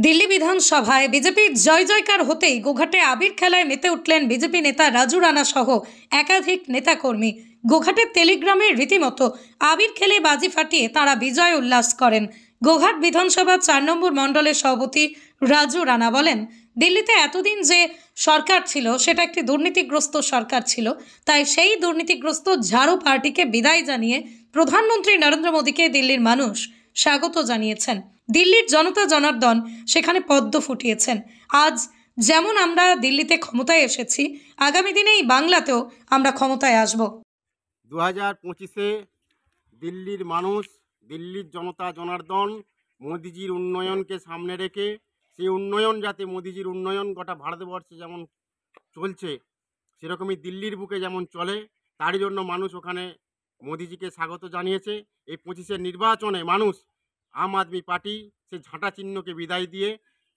দিল্লি বিধানসভায় বিজেপির জয় জয়কার হতেই গোঘাটে আবির খেলায় মেতে উঠলেন বিজেপি নেতা রাজু রানা সহ একাধিক নেতাকর্মী। গোঘাটের তেলিগ্রামে রীতিমতো আবির খেলে বাজি ফাটিয়ে তারা বিজয় উল্লাস করেন। গোঘাট বিধানসভা ৪ নম্বর মণ্ডলের সভাপতি রাজু রানা বলেন, দিল্লিতে এতদিন যে সরকার ছিল সেটা একটি দুর্নীতিগ্রস্ত সরকার ছিল, তাই সেই দুর্নীতিগ্রস্ত ঝাড়ু পার্টিকে বিদায় জানিয়ে প্রধানমন্ত্রী নরেন্দ্র মোদীকে দিল্লির মানুষ স্বাগত জানিয়েছেন। দিল্লির জনতা জনার্দন সেখানে পদ্ম ফুটিয়েছেন। আজ যেমন আমরা দিল্লিতে ক্ষমতায় এসেছি, আগামী দিনে এই বাংলাতেও আমরা ক্ষমতায় আসব। 2025-এ দিল্লির মানুষ, দিল্লির জনতা জনার্দন মোদিজির উন্নয়নকে সামনে রেখে, সেই উন্নয়ন যাতে মোদিজির উন্নয়ন গোটা ভারতবর্ষে যেমন চলছে সেরকমই দিল্লির বুকে যেমন চলে, তার জন্য মানুষ ওখানে মোদিজিকে স্বাগত জানিয়েছে। এই 25-এর নির্বাচনে মানুষ আম আদমি পার্টি সে ঝাঁটা চিহ্নকে বিদায় দিয়ে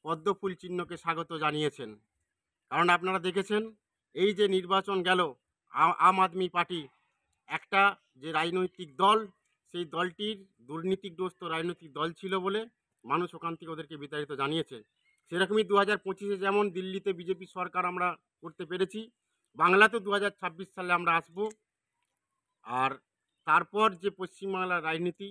পদ্মফুল চিহ্নকে স্বাগত জানিয়েছেন। কারণ আপনারা দেখেছেন এই যে নির্বাচন গেল, আম আদমি পার্টি একটা যে রাজনৈতিক দল, সেই দলটির দুর্নীতিগ্রস্ত রাজনৈতিক দল ছিল বলে মানুষ ওখান থেকে ওদেরকে বিতাড়িত জানিয়েছে। সেরকমই 2025-এ যেমন দিল্লিতে বিজেপি সরকার আমরা করতে পেরেছি, বাংলাতেও 2026 সালে আমরা আসব। আর তারপর যে পশ্চিমবাংলার রাজনীতি,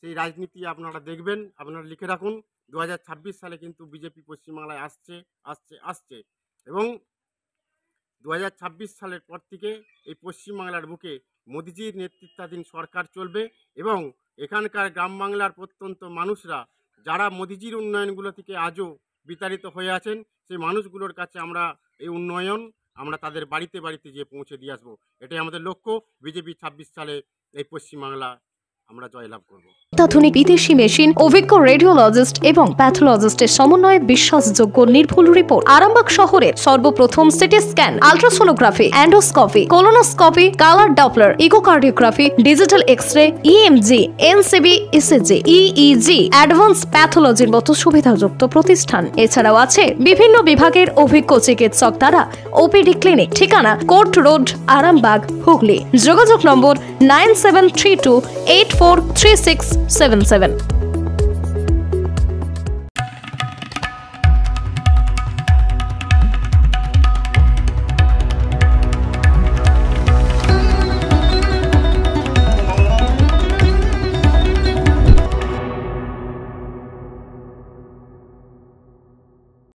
সেই রাজনীতি আপনারা দেখবেন, আপনারা লিখে রাখুন। 2026 সালে কিন্তু বিজেপি পশ্চিমবাংলায় আসছে এবং 2026 সালের পর থেকে এই পশ্চিমবাংলার বুকে মোদিজির নেতৃত্বাধীন সরকার চলবে এবং এখানকার গ্রাম বাংলার প্রত্যন্ত মানুষরা যারা মোদিজির উন্নয়নগুলো থেকে আজও বিতাড়িত হয়ে আছেন, সেই মানুষগুলোর কাছে আমরা এই উন্নয়ন আমরা তাদের বাড়িতে বাড়িতে গিয়ে পৌঁছে দিয়ে আসবো। এটাই আমাদের লক্ষ্য। বিজেপি 26 সালে এই পশ্চিমবাংলা আমরা জয়লাভ করব। অত্যাধুনিক বিদেশি মেশিন, অভিজ্ঞ রেডিওলজিস্ট এবং প্যাথোলজিস্টের সমন্বয়ে বিশ্বাসযোগ্য নির্ভুল রিপোর্ট। আরামবাগ শহরের সর্বপ্রথম CT scan, ultrasonography, endoscopy, colonoscopy, colour Doppler, echocardiography, digital X-ray, EMG, NCV, ECG, EEG, advance প্যাথোলজির মতো সুবিধাযুক্ত প্রতিষ্ঠান। এছাড়াও আছে বিভিন্ন বিভাগের অভিজ্ঞ চিকিৎসক দ্বারা ওপিডি ক্লিনিক। ঠিকানা কোর্ট রোড, আরামবাগ, হুগলি। যোগাযোগ নম্বর 9732843677।